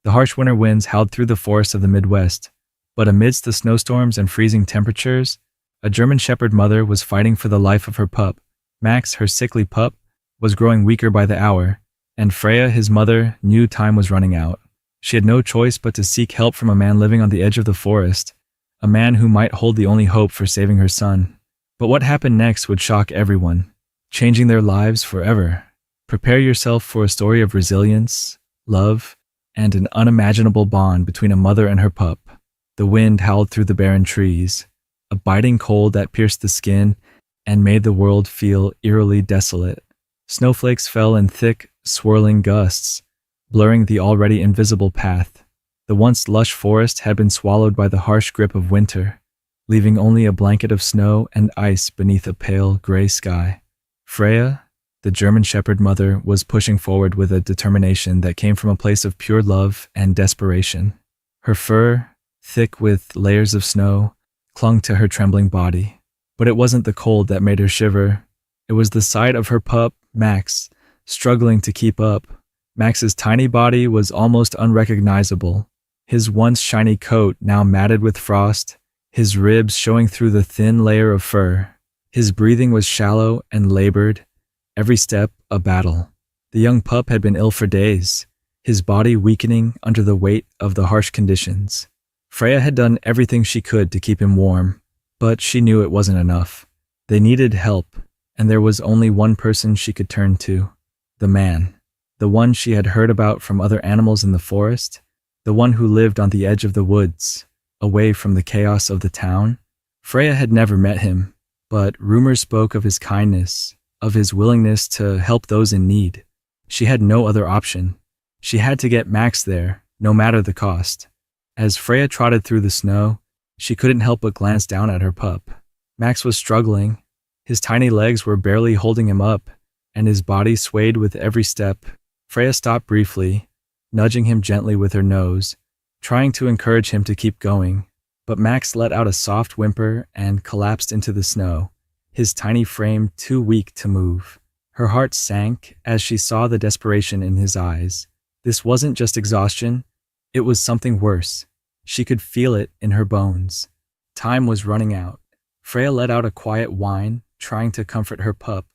The harsh winter winds howled through the forests of the Midwest, but amidst the snowstorms and freezing temperatures, a German Shepherd mother was fighting for the life of her pup. Max, her sickly pup, was growing weaker by the hour, and Freya, his mother, knew time was running out. She had no choice but to seek help from a man living on the edge of the forest, a man who might hold the only hope for saving her son. But what happened next would shock everyone, changing their lives forever. Prepare yourself for a story of resilience, love, and an unimaginable bond between a mother and her pup. The wind howled through the barren trees, a biting cold that pierced the skin and made the world feel eerily desolate. Snowflakes fell in thick, swirling gusts, blurring the already invisible path. The once lush forest had been swallowed by the harsh grip of winter, leaving only a blanket of snow and ice beneath a pale gray sky. Freya, the German Shepherd mother, was pushing forward with a determination that came from a place of pure love and desperation. Her fur, thick with layers of snow, clung to her trembling body. But it wasn't the cold that made her shiver. It was the sight of her pup, Max, struggling to keep up. Max's tiny body was almost unrecognizable, his once shiny coat now matted with frost, his ribs showing through the thin layer of fur. His breathing was shallow and labored, every step a battle. The young pup had been ill for days, his body weakening under the weight of the harsh conditions. Freya had done everything she could to keep him warm, but she knew it wasn't enough. They needed help, and there was only one person she could turn to: the man. The one she had heard about from other animals in the forest, the one who lived on the edge of the woods, away from the chaos of the town. Freya had never met him, but rumors spoke of his kindness, of his willingness to help those in need. She had no other option. She had to get Max there, no matter the cost. As Freya trotted through the snow, she couldn't help but glance down at her pup. Max was struggling. His tiny legs were barely holding him up, and his body swayed with every step. Freya stopped briefly, nudging him gently with her nose, trying to encourage him to keep going. But Max let out a soft whimper and collapsed into the snow, his tiny frame too weak to move. Her heart sank as she saw the desperation in his eyes. This wasn't just exhaustion, it was something worse. She could feel it in her bones. Time was running out. Freya let out a quiet whine, trying to comfort her pup,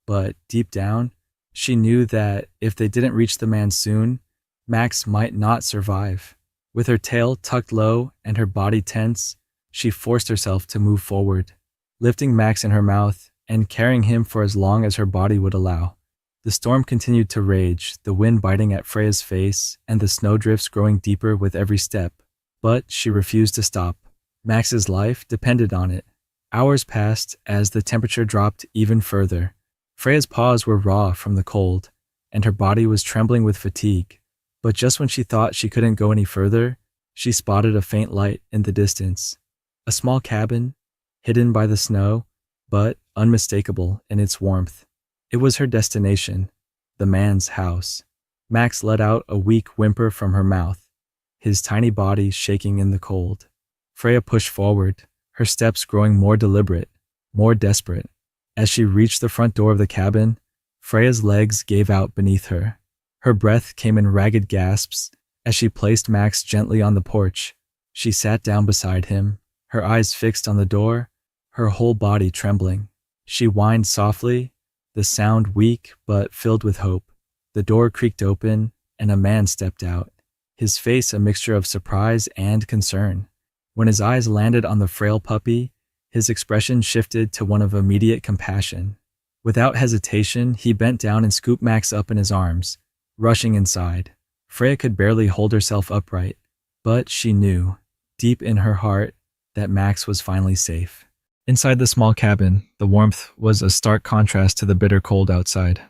but deep down, she knew that if they didn't reach the man soon, Max might not survive. With her tail tucked low and her body tense, she forced herself to move forward, lifting Max in her mouth and carrying him for as long as her body would allow. The storm continued to rage, the wind biting at Freya's face and the snowdrifts growing deeper with every step. But she refused to stop. Max's life depended on it. Hours passed as the temperature dropped even further. Freya's paws were raw from the cold, and her body was trembling with fatigue. But just when she thought she couldn't go any further, she spotted a faint light in the distance. A small cabin, hidden by the snow, but unmistakable in its warmth. It was her destination, the man's house. Max let out a weak whimper from her mouth, his tiny body shaking in the cold. Freya pushed forward, her steps growing more deliberate, more desperate. As she reached the front door of the cabin, Freya's legs gave out beneath her. Her breath came in ragged gasps as she placed Max gently on the porch. She sat down beside him, her eyes fixed on the door, her whole body trembling. She whined softly, the sound weak but filled with hope. The door creaked open, and a man stepped out, his face a mixture of surprise and concern. When his eyes landed on the frail puppy, his expression shifted to one of immediate compassion. Without hesitation, he bent down and scooped Max up in his arms, rushing inside. Freya could barely hold herself upright, but she knew, deep in her heart, that Max was finally safe. Inside the small cabin, the warmth was a stark contrast to the bitter cold outside.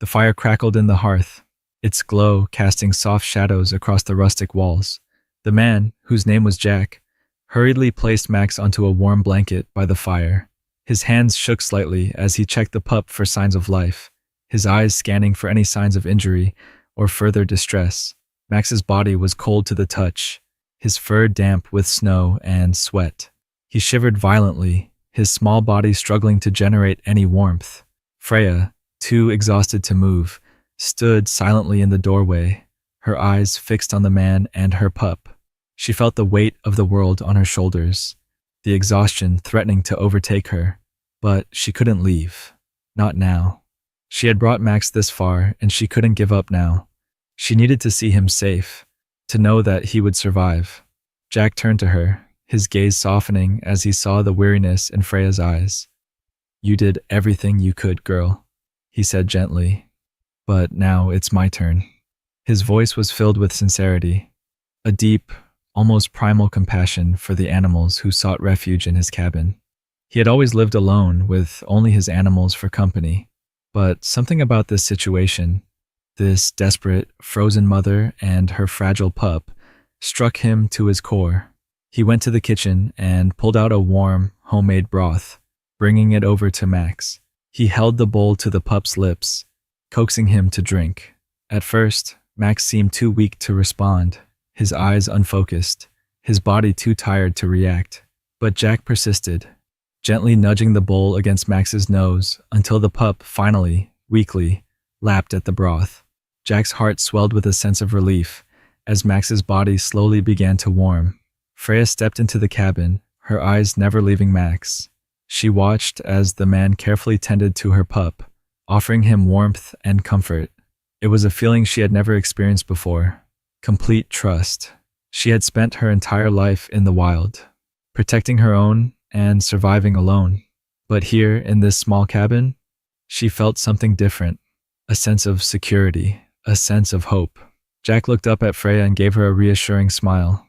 The fire crackled in the hearth, its glow casting soft shadows across the rustic walls. The man, whose name was Jack, hurriedly placed Max onto a warm blanket by the fire. His hands shook slightly as he checked the pup for signs of life, his eyes scanning for any signs of injury or further distress. Max's body was cold to the touch, his fur damp with snow and sweat. He shivered violently, his small body struggling to generate any warmth. Freya, too exhausted to move, stood silently in the doorway, her eyes fixed on the man and her pup. She felt the weight of the world on her shoulders, the exhaustion threatening to overtake her, but she couldn't leave. Not now. She had brought Max this far, and she couldn't give up now. She needed to see him safe, to know that he would survive. Jack turned to her, his gaze softening as he saw the weariness in Freya's eyes. "You did everything you could, girl," he said gently. "But now it's my turn." His voice was filled with sincerity, a deep, almost primal compassion for the animals who sought refuge in his cabin. He had always lived alone with only his animals for company, but something about this situation, this desperate, frozen mother and her fragile pup, struck him to his core. He went to the kitchen and pulled out a warm, homemade broth, bringing it over to Max. He held the bowl to the pup's lips, coaxing him to drink. At first, Max seemed too weak to respond, his eyes unfocused, his body too tired to react. But Jack persisted, gently nudging the bowl against Max's nose until the pup finally, weakly, lapped at the broth. Jack's heart swelled with a sense of relief as Max's body slowly began to warm. Freya stepped into the cabin, her eyes never leaving Max. She watched as the man carefully tended to her pup, offering him warmth and comfort. It was a feeling she had never experienced before. Complete trust. She had spent her entire life in the wild, protecting her own and surviving alone. But here, in this small cabin, she felt something different, a sense of security, a sense of hope. Jack looked up at Freya and gave her a reassuring smile.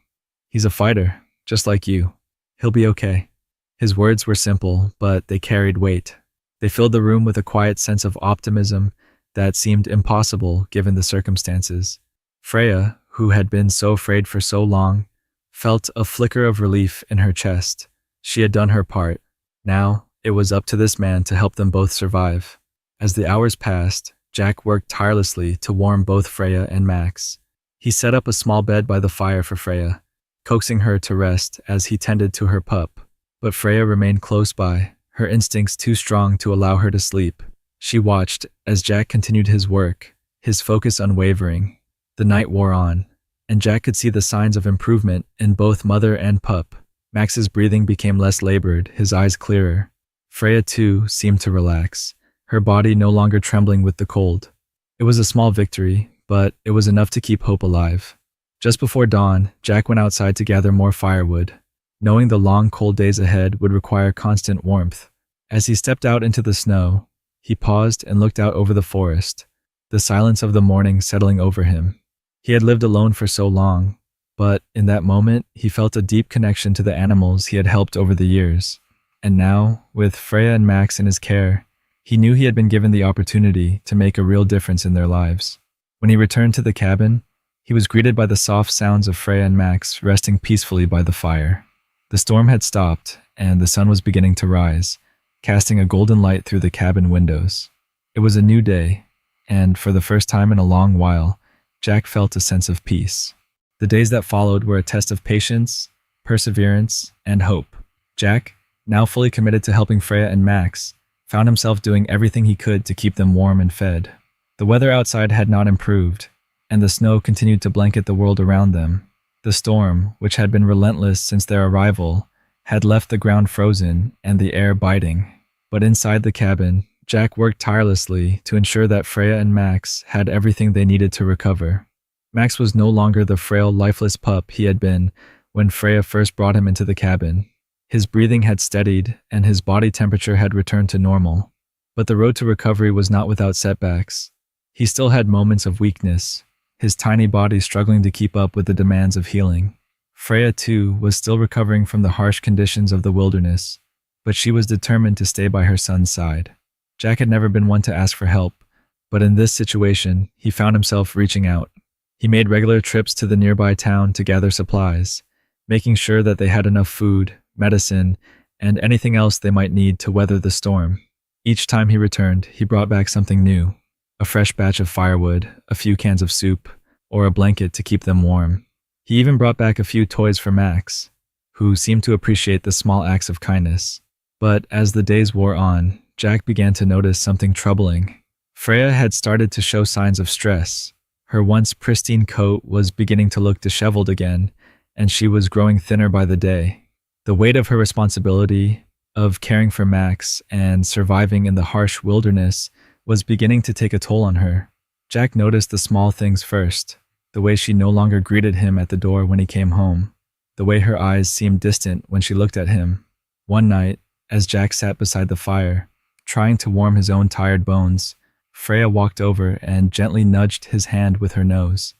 "He's a fighter, just like you. He'll be okay." His words were simple, but they carried weight. They filled the room with a quiet sense of optimism that seemed impossible given the circumstances. Freya, who had been so afraid for so long, felt a flicker of relief in her chest. She had done her part. Now, it was up to this man to help them both survive. As the hours passed, Jack worked tirelessly to warm both Freya and Max. He set up a small bed by the fire for Freya, coaxing her to rest as he tended to her pup. But Freya remained close by, her instincts too strong to allow her to sleep. She watched as Jack continued his work, his focus unwavering. The night wore on, and Jack could see the signs of improvement in both mother and pup. Max's breathing became less labored, his eyes clearer. Freya, too, seemed to relax, her body no longer trembling with the cold. It was a small victory, but it was enough to keep hope alive. Just before dawn, Jack went outside to gather more firewood, knowing the long, cold days ahead would require constant warmth. As he stepped out into the snow, he paused and looked out over the forest, the silence of the morning settling over him. He had lived alone for so long, but in that moment, he felt a deep connection to the animals he had helped over the years. And now, with Freya and Max in his care, he knew he had been given the opportunity to make a real difference in their lives. When he returned to the cabin, he was greeted by the soft sounds of Freya and Max resting peacefully by the fire. The storm had stopped, and the sun was beginning to rise, casting a golden light through the cabin windows. It was a new day, and for the first time in a long while, Jack felt a sense of peace. The days that followed were a test of patience, perseverance, and hope. Jack, now fully committed to helping Freya and Max, found himself doing everything he could to keep them warm and fed. The weather outside had not improved, and the snow continued to blanket the world around them. The storm, which had been relentless since their arrival, had left the ground frozen and the air biting. But inside the cabin, Jack worked tirelessly to ensure that Freya and Max had everything they needed to recover. Max was no longer the frail, lifeless pup he had been when Freya first brought him into the cabin. His breathing had steadied, and his body temperature had returned to normal. But the road to recovery was not without setbacks. He still had moments of weakness, his tiny body struggling to keep up with the demands of healing. Freya, too, was still recovering from the harsh conditions of the wilderness, but she was determined to stay by her son's side. Jack had never been one to ask for help, but in this situation, he found himself reaching out. He made regular trips to the nearby town to gather supplies, making sure that they had enough food, medicine, and anything else they might need to weather the storm. Each time he returned, he brought back something new, a fresh batch of firewood, a few cans of soup, or a blanket to keep them warm. He even brought back a few toys for Max, who seemed to appreciate the small acts of kindness. But as the days wore on, Jack began to notice something troubling. Freya had started to show signs of stress. Her once pristine coat was beginning to look disheveled again, and she was growing thinner by the day. The weight of her responsibility of caring for Max and surviving in the harsh wilderness was beginning to take a toll on her. Jack noticed the small things first, the way she no longer greeted him at the door when he came home, the way her eyes seemed distant when she looked at him. One night, as Jack sat beside the fire, trying to warm his own tired bones, Freya walked over and gently nudged his hand with her nose.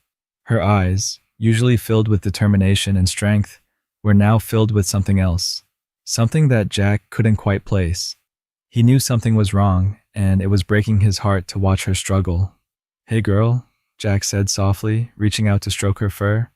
Her eyes, usually filled with determination and strength, were now filled with something else, something that Jack couldn't quite place. He knew something was wrong, and it was breaking his heart to watch her struggle. "Hey girl," Jack said softly, reaching out to stroke her fur.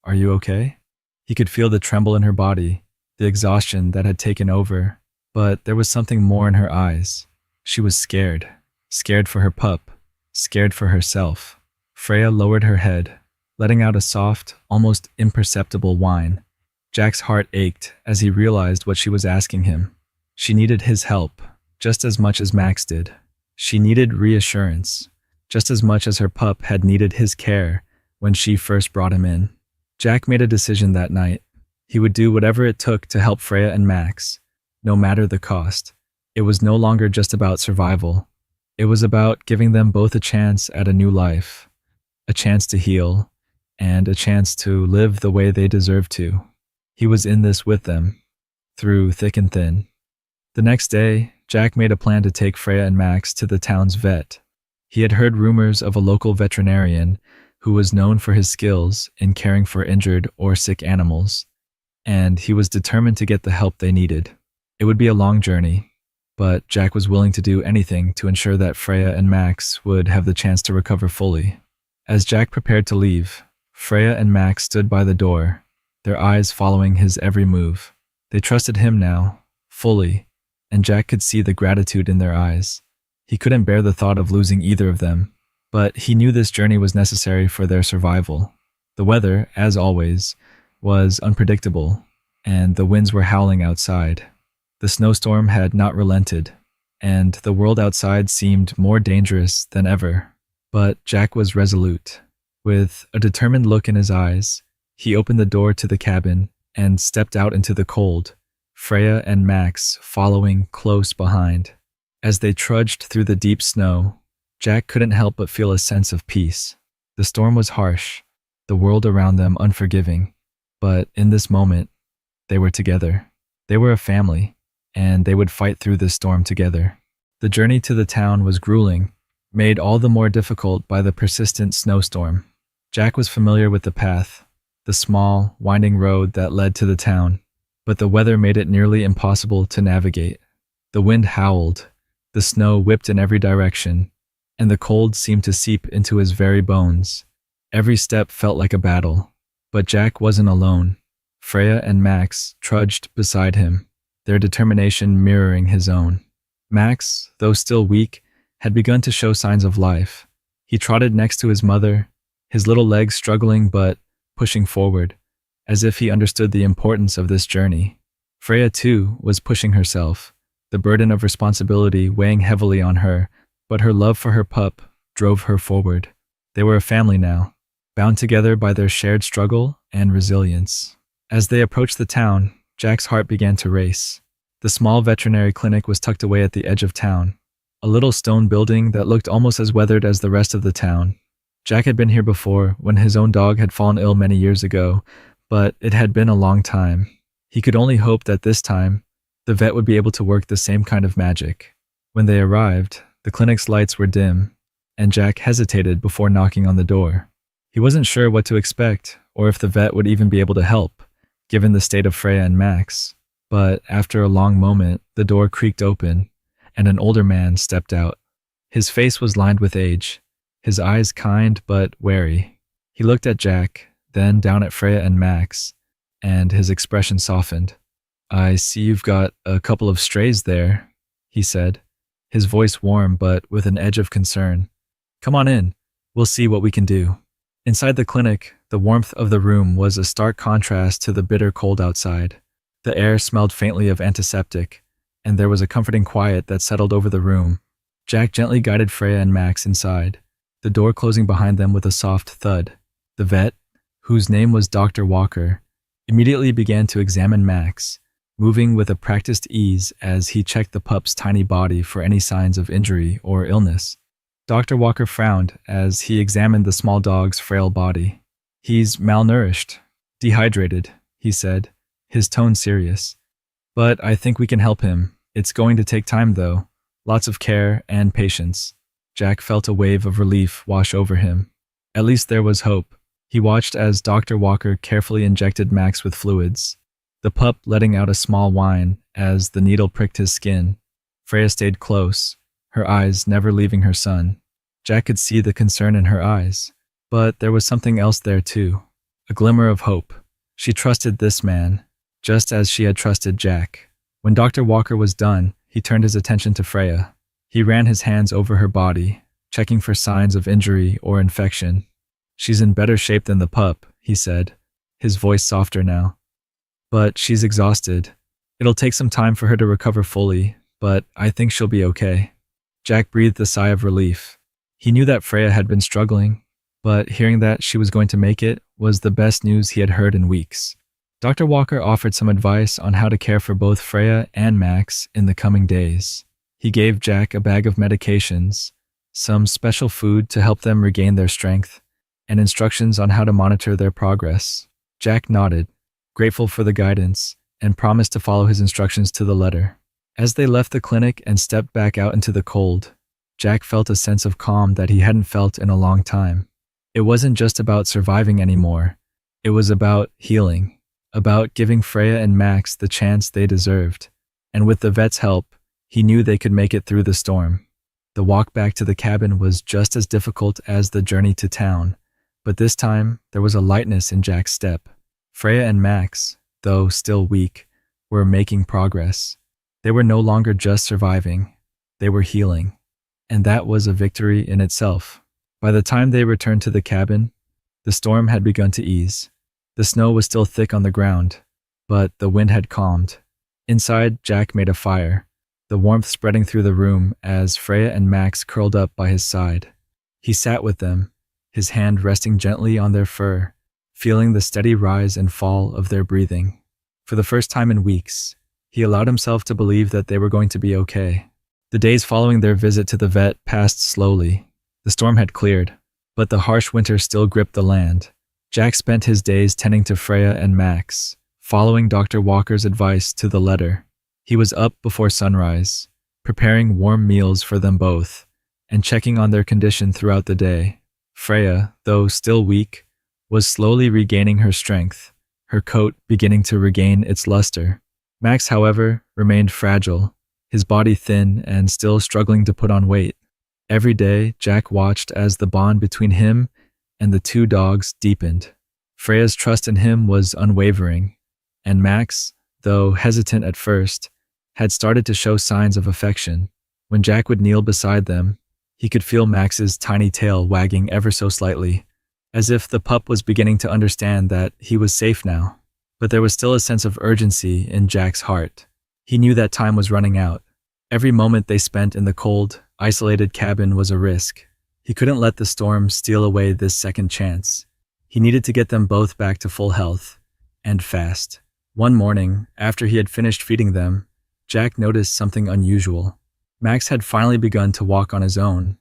"Are you okay?" He could feel the tremble in her body, the exhaustion that had taken over, but there was something more in her eyes. She was scared. Scared for her pup. Scared for herself. Freya lowered her head, letting out a soft, almost imperceptible whine. Jack's heart ached as he realized what she was asking him. She needed his help, just as much as Max did. She needed reassurance, just as much as her pup had needed his care when she first brought him in. Jack made a decision that night. He would do whatever it took to help Freya and Max, no matter the cost. It was no longer just about survival. It was about giving them both a chance at a new life, a chance to heal, and a chance to live the way they deserved to. He was in this with them, through thick and thin. The next day, Jack made a plan to take Freya and Max to the town's vet. He had heard rumors of a local veterinarian who was known for his skills in caring for injured or sick animals, and he was determined to get the help they needed. It would be a long journey, but Jack was willing to do anything to ensure that Freya and Max would have the chance to recover fully. As Jack prepared to leave, Freya and Max stood by the door, their eyes following his every move. They trusted him now, fully, and Jack could see the gratitude in their eyes. He couldn't bear the thought of losing either of them, but he knew this journey was necessary for their survival. The weather, as always, was unpredictable, and the winds were howling outside. The snowstorm had not relented, and the world outside seemed more dangerous than ever. But Jack was resolute. With a determined look in his eyes, he opened the door to the cabin and stepped out into the cold, Freya and Max following close behind. As they trudged through the deep snow, Jack couldn't help but feel a sense of peace. The storm was harsh, the world around them unforgiving, but in this moment, they were together. They were a family, and they would fight through this storm together. The journey to the town was grueling, made all the more difficult by the persistent snowstorm. Jack was familiar with the path, the small, winding road that led to the town, but the weather made it nearly impossible to navigate. The wind howled, the snow whipped in every direction, and the cold seemed to seep into his very bones. Every step felt like a battle, but Jack wasn't alone. Freya and Max trudged beside him, their determination mirroring his own. Max, though still weak, had begun to show signs of life. He trotted next to his mother, his little legs struggling but pushing forward, as if he understood the importance of this journey. Freya, too, was pushing herself, the burden of responsibility weighing heavily on her, but her love for her pup drove her forward. They were a family now, bound together by their shared struggle and resilience. As they approached the town, Jack's heart began to race. The small veterinary clinic was tucked away at the edge of town, a little stone building that looked almost as weathered as the rest of the town. Jack had been here before when his own dog had fallen ill many years ago, but it had been a long time. He could only hope that this time, the vet would be able to work the same kind of magic. When they arrived, the clinic's lights were dim, and Jack hesitated before knocking on the door. He wasn't sure what to expect, or if the vet would even be able to help, given the state of Freya and Max. But after a long moment, the door creaked open, and an older man stepped out. His face was lined with age, his eyes kind but wary. He looked at Jack, then down at Freya and Max, and his expression softened. "I see you've got a couple of strays there," he said, his voice warm but with an edge of concern. "Come on in, we'll see what we can do." Inside the clinic, the warmth of the room was a stark contrast to the bitter cold outside. The air smelled faintly of antiseptic, and there was a comforting quiet that settled over the room. Jack gently guided Freya and Max inside. the door closing behind them with a soft thud. The vet, whose name was Dr. Walker, immediately began to examine Max, moving with a practiced ease as he checked the pup's tiny body for any signs of injury or illness. Dr. Walker frowned as he examined the small dog's frail body. "He's malnourished, dehydrated," he said, his tone serious. "But I think we can help him. It's going to take time, though. Lots of care and patience." Jack felt a wave of relief wash over him. At least there was hope. He watched as Dr. Walker carefully injected Max with fluids, the pup letting out a small whine as the needle pricked his skin. Freya stayed close, her eyes never leaving her son. Jack could see the concern in her eyes, but there was something else there too, a glimmer of hope. She trusted this man, just as she had trusted Jack. When Dr. Walker was done, he turned his attention to Freya. He ran his hands over her body, checking for signs of injury or infection. "She's in better shape than the pup," he said, his voice softer now. "But she's exhausted. It'll take some time for her to recover fully, but I think she'll be okay." Jack breathed a sigh of relief. He knew that Freya had been struggling, but hearing that she was going to make it was the best news he had heard in weeks. Dr. Walker offered some advice on how to care for both Freya and Max in the coming days. He gave Jack a bag of medications, some special food to help them regain their strength, and instructions on how to monitor their progress. Jack nodded, grateful for the guidance, and promised to follow his instructions to the letter. As they left the clinic and stepped back out into the cold, Jack felt a sense of calm that he hadn't felt in a long time. It wasn't just about surviving anymore. It was about healing, about giving Freya and Max the chance they deserved. And with the vet's help, he knew they could make it through the storm. The walk back to the cabin was just as difficult as the journey to town, but this time there was a lightness in Jack's step. Freya and Max, though still weak, were making progress. They were no longer just surviving, they were healing. And that was a victory in itself. By the time they returned to the cabin, the storm had begun to ease. The snow was still thick on the ground, but the wind had calmed. Inside, Jack made a fire, the warmth spreading through the room as Freya and Max curled up by his side. He sat with them, his hand resting gently on their fur, feeling the steady rise and fall of their breathing. For the first time in weeks, he allowed himself to believe that they were going to be okay. The days following their visit to the vet passed slowly. The storm had cleared, but the harsh winter still gripped the land. Jack spent his days tending to Freya and Max, following Dr. Walker's advice to the letter. He was up before sunrise, preparing warm meals for them both, and checking on their condition throughout the day. Freya, though still weak, was slowly regaining her strength, her coat beginning to regain its luster. Max, however, remained fragile, his body thin and still struggling to put on weight. Every day, Jack watched as the bond between him and the two dogs deepened. Freya's trust in him was unwavering, and Max, though hesitant at first, had started to show signs of affection. When Jack would kneel beside them, he could feel Max's tiny tail wagging ever so slightly, as if the pup was beginning to understand that he was safe now. But there was still a sense of urgency in Jack's heart. He knew that time was running out. Every moment they spent in the cold, isolated cabin was a risk. He couldn't let the storm steal away this second chance. He needed to get them both back to full health, and fast. One morning, after he had finished feeding them, Jack noticed something unusual. Max had finally begun to walk on his own,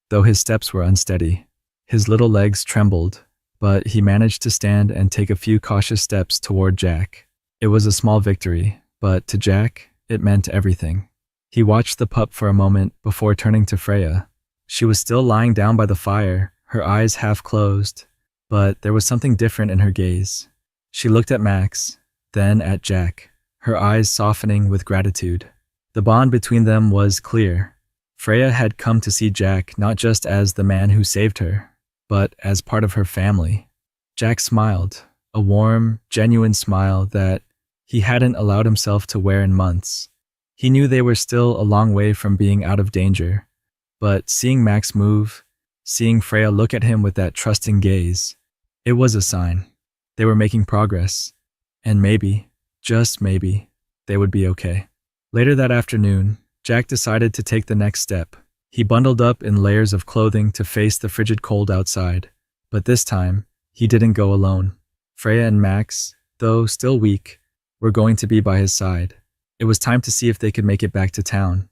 though his steps were unsteady. His little legs trembled, but he managed to stand and take a few cautious steps toward Jack. It was a small victory, but to Jack, it meant everything. He watched the pup for a moment before turning to Freya. She was still lying down by the fire, her eyes half closed, but there was something different in her gaze. She looked at Max, then at Jack, her eyes softening with gratitude. The bond between them was clear. Freya had come to see Jack not just as the man who saved her, but as part of her family. Jack smiled, a warm, genuine smile that he hadn't allowed himself to wear in months. He knew they were still a long way from being out of danger, but seeing Max move, seeing Freya look at him with that trusting gaze, it was a sign. They were making progress, and maybe, just maybe, they would be okay. Later that afternoon, Jack decided to take the next step. He bundled up in layers of clothing to face the frigid cold outside. But this time, he didn't go alone. Freya and Max, though still weak, were going to be by his side. It was time to see if they could make it back to town.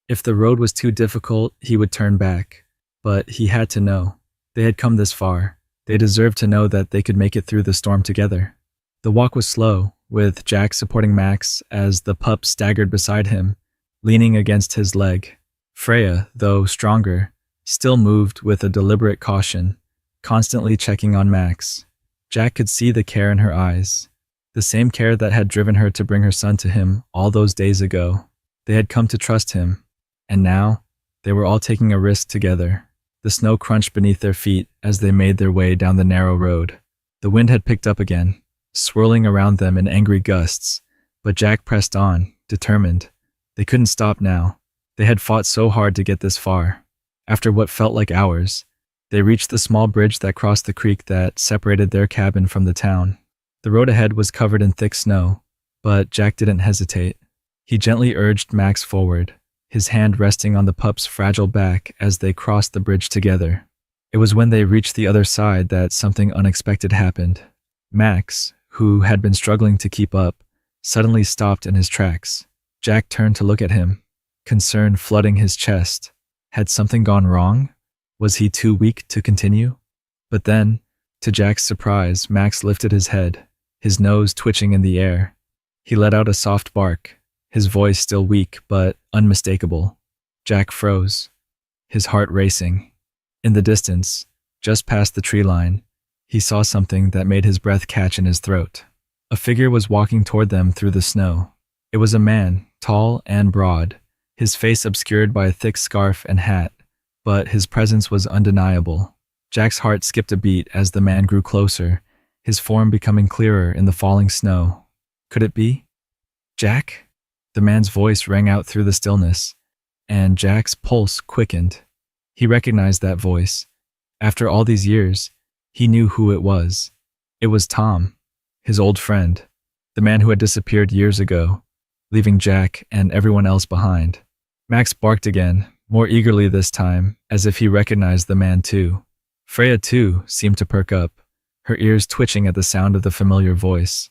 If the road was too difficult, he would turn back. But he had to know. They had come this far. They deserved to know that they could make it through the storm together. The walk was slow, with Jack supporting Max as the pup staggered beside him, leaning against his leg. Freya, though stronger, still moved with a deliberate caution, constantly checking on Max. Jack could see the care in her eyes, the same care that had driven her to bring her son to him all those days ago. They had come to trust him, and now they were all taking a risk together. The snow crunched beneath their feet as they made their way down the narrow road. The wind had picked up again, swirling around them in angry gusts, but Jack pressed on, determined. They couldn't stop now. They had fought so hard to get this far. After what felt like hours, they reached the small bridge that crossed the creek that separated their cabin from the town. The road ahead was covered in thick snow, but Jack didn't hesitate. He gently urged Max forward, his hand resting on the pup's fragile back as they crossed the bridge together. It was when they reached the other side that something unexpected happened. Max, who had been struggling to keep up, suddenly stopped in his tracks. Jack turned to look at him, concern flooding his chest. Had something gone wrong? Was he too weak to continue? But then, to Jack's surprise, Max lifted his head, his nose twitching in the air. He let out a soft bark, his voice still weak but unmistakable. Jack froze, his heart racing. In the distance, just past the tree line, he saw something that made his breath catch in his throat. A figure was walking toward them through the snow. It was a man, tall and broad, his face obscured by a thick scarf and hat, but his presence was undeniable. Jack's heart skipped a beat as the man grew closer, his form becoming clearer in the falling snow. Could it be? Jack? The man's voice rang out through the stillness, and Jack's pulse quickened. He recognized that voice. After all these years, he knew who it was. It was Tom, his old friend, the man who had disappeared years ago, leaving Jack and everyone else behind. Max barked again, more eagerly this time, as if he recognized the man too. Freya, too, seemed to perk up, her ears twitching at the sound of the familiar voice.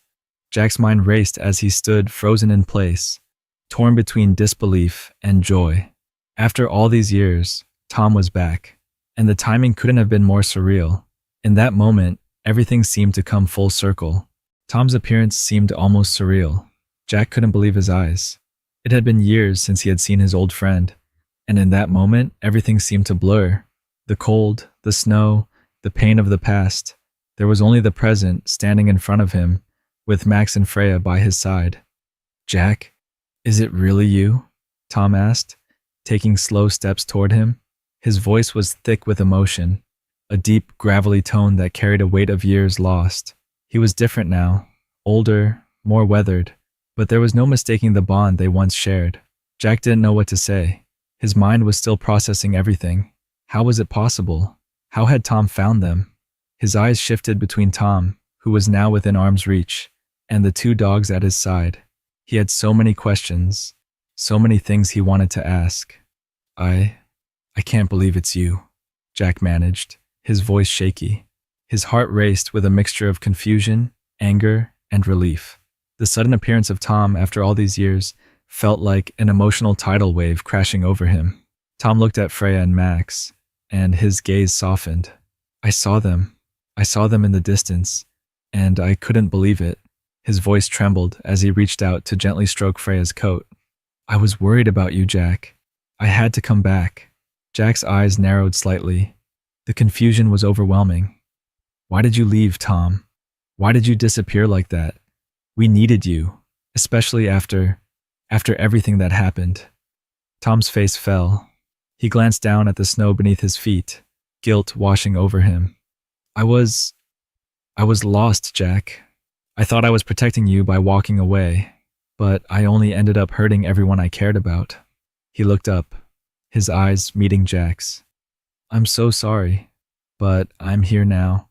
Jack's mind raced as he stood frozen in place, torn between disbelief and joy. After all these years, Tom was back, and the timing couldn't have been more surreal. In that moment, everything seemed to come full circle. Tom's appearance seemed almost surreal. Jack couldn't believe his eyes. It had been years since he had seen his old friend, and in that moment, everything seemed to blur. The cold, the snow, the pain of the past. There was only the present standing in front of him, with Max and Freya by his side. Jack, is it really you? Tom asked, taking slow steps toward him. His voice was thick with emotion, a deep, gravelly tone that carried a weight of years lost. He was different now, older, more weathered, but there was no mistaking the bond they once shared. Jack didn't know what to say. His mind was still processing everything. How was it possible? How had Tom found them? His eyes shifted between Tom, who was now within arm's reach, and the two dogs at his side. He had so many questions, so many things he wanted to ask. I can't believe it's you, Jack managed, his voice shaky. His heart raced with a mixture of confusion, anger, and relief. The sudden appearance of Tom after all these years felt like an emotional tidal wave crashing over him. Tom looked at Freya and Max, and his gaze softened. I saw them in the distance, and I couldn't believe it. His voice trembled as he reached out to gently stroke Freya's coat. I was worried about you, Jack. I had to come back. Jack's eyes narrowed slightly. The confusion was overwhelming. Why did you leave, Tom? Why did you disappear like that? We needed you, especially after everything that happened. Tom's face fell. He glanced down at the snow beneath his feet, guilt washing over him. I was lost, Jack. I thought I was protecting you by walking away, but I only ended up hurting everyone I cared about. He looked up, his eyes meeting Jack's. I'm so sorry, but I'm here now,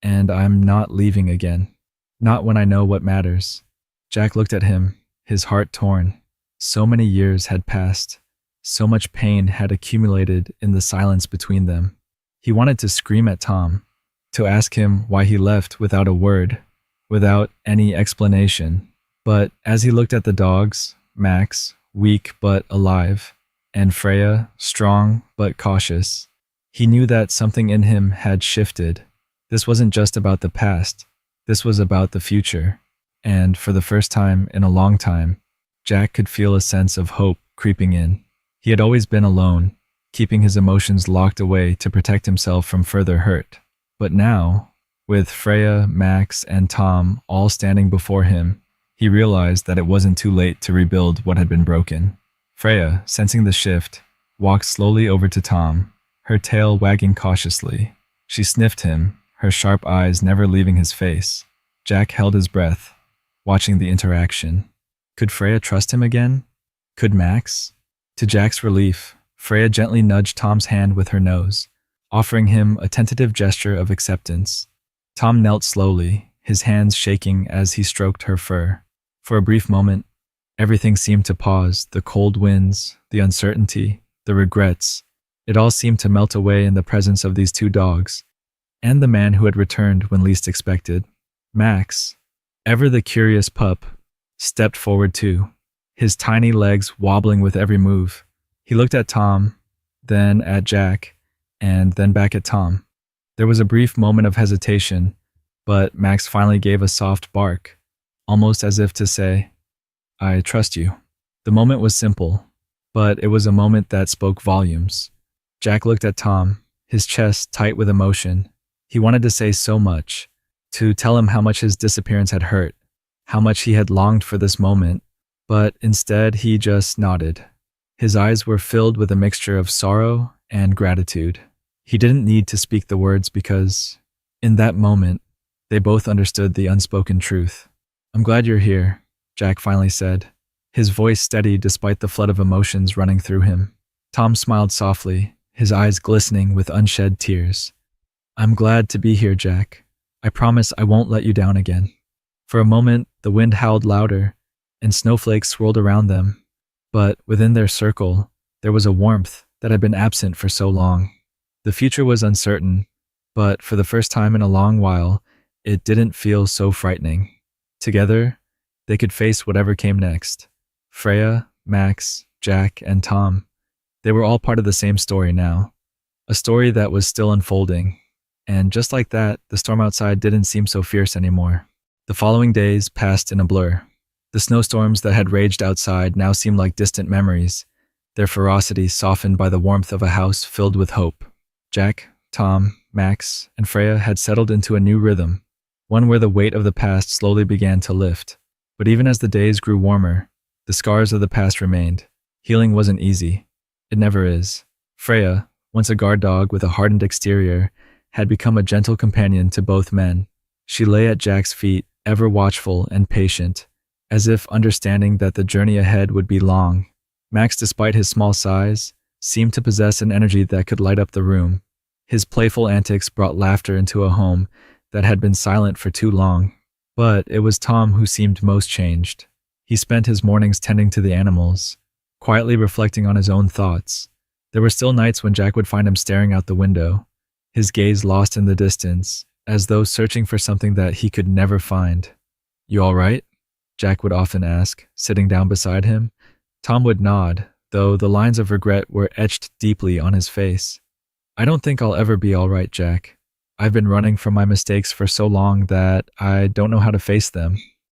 and I'm not leaving again. Not when I know what matters. Jack looked at him, his heart torn. So many years had passed. So much pain had accumulated in the silence between them. He wanted to scream at Tom, to ask him why he left without a word, without any explanation. But as he looked at the dogs, Max, weak but alive, and Freya, strong but cautious, he knew that something in him had shifted. This wasn't just about the past, this was about the future. And for the first time in a long time, Jack could feel a sense of hope creeping in. He had always been alone, keeping his emotions locked away to protect himself from further hurt. But now, with Freya, Max, and Tom all standing before him, he realized that it wasn't too late to rebuild what had been broken. Freya, sensing the shift, walked slowly over to Tom, her tail wagging cautiously. She sniffed him, her sharp eyes never leaving his face. Jack held his breath, watching the interaction. Could Freya trust him again? Could Max? To Jack's relief, Freya gently nudged Tom's hand with her nose, offering him a tentative gesture of acceptance. Tom knelt slowly, his hands shaking as he stroked her fur. For a brief moment, everything seemed to pause, the cold winds, the uncertainty, the regrets. It all seemed to melt away in the presence of these two dogs, and the man who had returned when least expected. Max, ever the curious pup, stepped forward too, his tiny legs wobbling with every move. He looked at Tom, then at Jack, and then back at Tom. There was a brief moment of hesitation, but Max finally gave a soft bark, almost as if to say, "I trust you." The moment was simple, but it was a moment that spoke volumes. Jack looked at Tom, his chest tight with emotion. He wanted to say so much, to tell him how much his disappearance had hurt, how much he had longed for this moment, but instead he just nodded. His eyes were filled with a mixture of sorrow and gratitude. He didn't need to speak the words because, in that moment, they both understood the unspoken truth. "I'm glad you're here," Jack finally said, his voice steady despite the flood of emotions running through him. Tom smiled softly, his eyes glistening with unshed tears. "I'm glad to be here, Jack. I promise I won't let you down again." For a moment, the wind howled louder, and snowflakes swirled around them, but within their circle, there was a warmth that had been absent for so long. The future was uncertain, but for the first time in a long while, it didn't feel so frightening. Together, they could face whatever came next. Freya, Max, Jack, and Tom. They were all part of the same story now. A story that was still unfolding. And just like that, the storm outside didn't seem so fierce anymore. The following days passed in a blur. The snowstorms that had raged outside now seemed like distant memories, their ferocity softened by the warmth of a house filled with hope. Jack, Tom, Max, and Freya had settled into a new rhythm, one where the weight of the past slowly began to lift. But even as the days grew warmer, the scars of the past remained. Healing wasn't easy. It never is. Freya, once a guard dog with a hardened exterior, had become a gentle companion to both men. She lay at Jack's feet, ever watchful and patient, as if understanding that the journey ahead would be long. Max, despite his small size, seemed to possess an energy that could light up the room. His playful antics brought laughter into a home that had been silent for too long. But it was Tom who seemed most changed. He spent his mornings tending to the animals, quietly reflecting on his own thoughts. There were still nights when Jack would find him staring out the window, his gaze lost in the distance, as though searching for something that he could never find. "You all right?" Jack would often ask, sitting down beside him. Tom would nod, though the lines of regret were etched deeply on his face. "I don't think I'll ever be all right, Jack. I've been running from my mistakes for so long that I don't know how to face them."